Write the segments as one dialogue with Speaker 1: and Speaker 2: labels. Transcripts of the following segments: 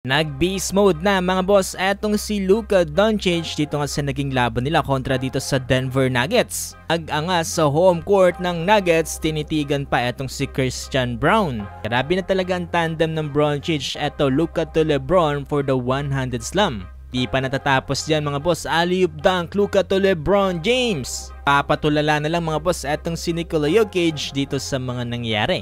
Speaker 1: Nag-beast mode na mga boss etong si Luka Doncic dito nga sa naging laban nila kontra dito sa Denver Nuggets. Nag-angas sa home court ng Nuggets, tinitigan pa etong si Christian Braun. Grabe na talaga ang tandem ng Doncic, eto Luka to LeBron for the 100 slam. Di pa natatapos dyan mga boss, alley-oop dunk Luka to LeBron James. Papatulala na lang mga boss etong si Nikola Jokic dito sa mga nangyari.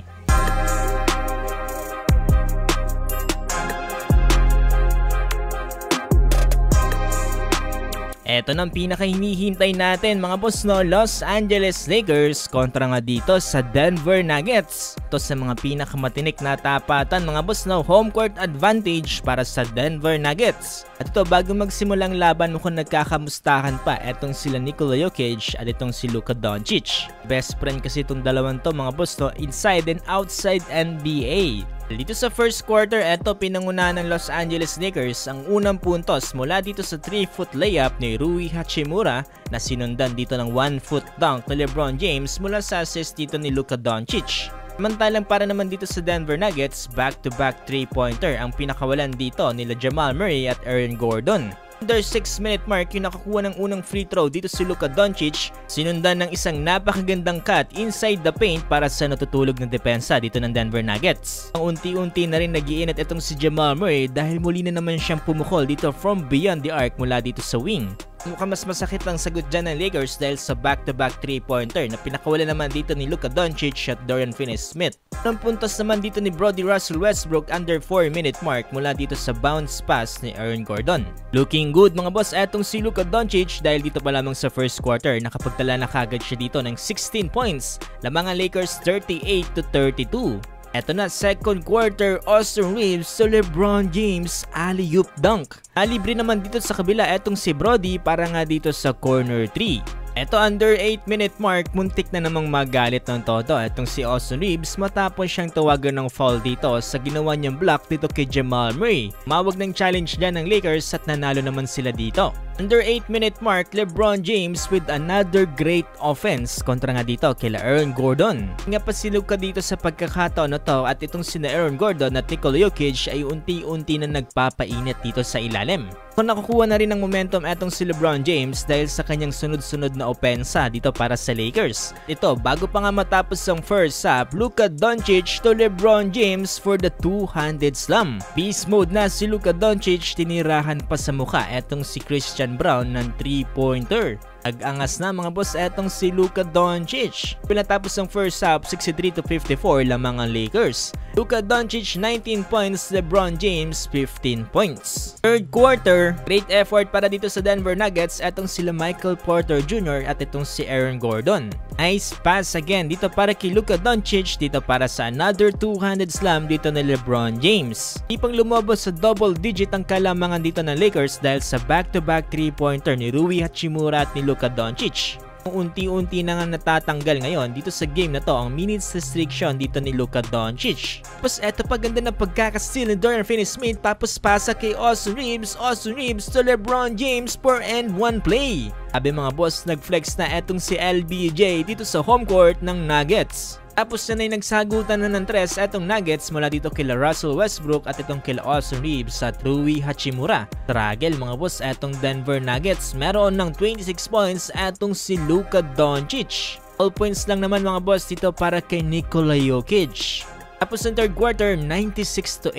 Speaker 1: Eto nang pinakahinihintay natin mga boss no, Los Angeles Lakers kontra nga dito sa Denver Nuggets. Ito sa mga pinakamatinik na tapatan mga boss no, home court advantage para sa Denver Nuggets. At ito bago magsimulang laban mukhang nagkakamustahan pa etong sila Nikola Jokic at itong si Luka Doncic. Best friend kasi itong dalawang to mga boss no, inside and outside NBA. Dito sa first quarter, eto pinangunahan ng Los Angeles Lakers ang unang puntos mula dito sa 3-foot layup ni Rui Hachimura na sinundan dito ng 1-foot dunk ni LeBron James mula sa assist dito ni Luka Doncic. Samantalang para naman dito sa Denver Nuggets, back-to-back 3-pointer ang pinakawalan dito nila Jamal Murray at Aaron Gordon. Under 6-minute mark yung nakakuha ng unang free throw dito si Luka Doncic, sinundan ng isang napakagandang cut inside the paint para sa natutulog na depensa dito ng Denver Nuggets. Ang unti-unti na rin nag-iinit itong si Jamal Murray dahil muli na naman siyang pumukol dito from beyond the arc mula dito sa wing. Mukhang mas masakit ang sagot dyan ng Lakers dahil sa back-to-back 3-pointer na pinakawala naman dito ni Luka Doncic at Dorian Finney-Smith. Ang puntos naman dito ni Brody Russell Westbrook under 4-minute mark mula dito sa bounce pass ni Aaron Gordon. Looking good mga boss etong si Luka Doncic dahil dito pa lamang sa first quarter nakapagtala na kagad siya dito ng 16 points, lamang ang Lakers 38-32. Eto na, second quarter, Austin Reeves to LeBron James, alley-oop dunk. Libre naman dito sa kabila etong si Brody para nga dito sa corner 3. Eto under 8-minute mark, muntik na namang magalit ng todo etong si Austin Reeves matapos siyang tawagan ng foul dito sa ginawa niyang block dito kay Jamal Murray. Mawag ng challenge dyan ng Lakers at nanalo naman sila dito. Under 8-minute mark, LeBron James with another great offense kontra nga dito kila Aaron Gordon. Nga pa si Luka dito sa pagkakataon na to at itong sina Aaron Gordon at Nikola Jokic ay unti-unti na nagpapainit dito sa ilalim. Kung nakukuha na rin ng momentum etong si LeBron James dahil sa kanyang sunod-sunod na opensa dito para sa Lakers. Ito, bago pa nga matapos ang first half, Luka Doncic to LeBron James for the 200 slam. Beast mode na si Luka Doncic, tinirahan pa sa mukha etong si Christian Braun ng 3-pointer. Ag-angas na mga boss etong si Luka Doncic. Pinatapos ang first half, 63-54 lamang ang Lakers. Luka Doncic 19 points, LeBron James 15 points. Third quarter, great effort para dito sa Denver Nuggets etong sila Michael Porter Jr. at itong si Aaron Gordon. Nice pass again dito para kay Luka Doncic, dito para sa another 200 slam dito ni LeBron James. Di pang lumabas sa double digit ang kalamangan dito ng Lakers dahil sa back-to-back 3-pointer ni Rui Hachimura at ni Luka Doncic. Unti-unti na nga natatanggal ngayon dito sa game na to ang minutes restriction dito ni Luka Doncic. Tapos eto pa, ganda ng pagkakasteal ni Dorian Finney-Smith tapos pasa kay Austin Reeves to LeBron James for and one play. Sabi mga boss, nag-flex na etong si LBJ dito sa home court ng Nuggets. Tapos na nagsagutan na ng tres etong Nuggets mula dito kila Russell Westbrook at itong kila Austin Reeves at Rui Hachimura. Struggle mga boss etong Denver Nuggets, meron ng 26 points etong si Luka Doncic. All points lang naman mga boss dito para kay Nikola Jokic. Tapos ng third quarter, 96-87.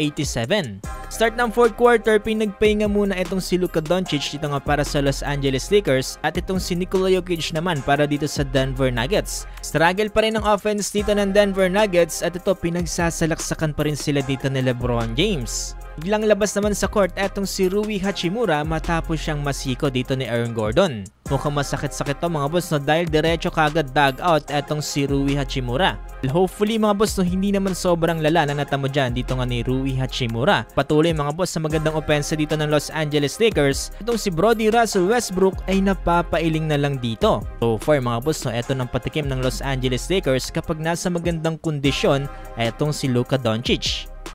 Speaker 1: Start ng fourth quarter, pinagpahinga muna itong si Luka Doncic dito nga para sa Los Angeles Lakers at itong si Nikola Jokic naman para dito sa Denver Nuggets. Struggle pa rin ang offense dito ng Denver Nuggets at ito pinagsasalaksakan pa rin sila dito ni LeBron James. Biglang labas naman sa court etong si Rui Hachimura matapos siyang masiko dito ni Aaron Gordon. Mukhang masakit-sakit to mga boss no, dahil diretso kagad dugout etong si Rui Hachimura. Hopefully mga boss no, hindi naman sobrang lala na natamo dyan dito nga ni Rui Hachimura. Patuloy mga boss sa magandang opensa dito ng Los Angeles Lakers. Itong si Brody Russell Westbrook ay napapailing na lang dito. So far mga boss no, eto ng patikim ng Los Angeles Lakers kapag nasa magandang kondisyon etong si Luka Doncic.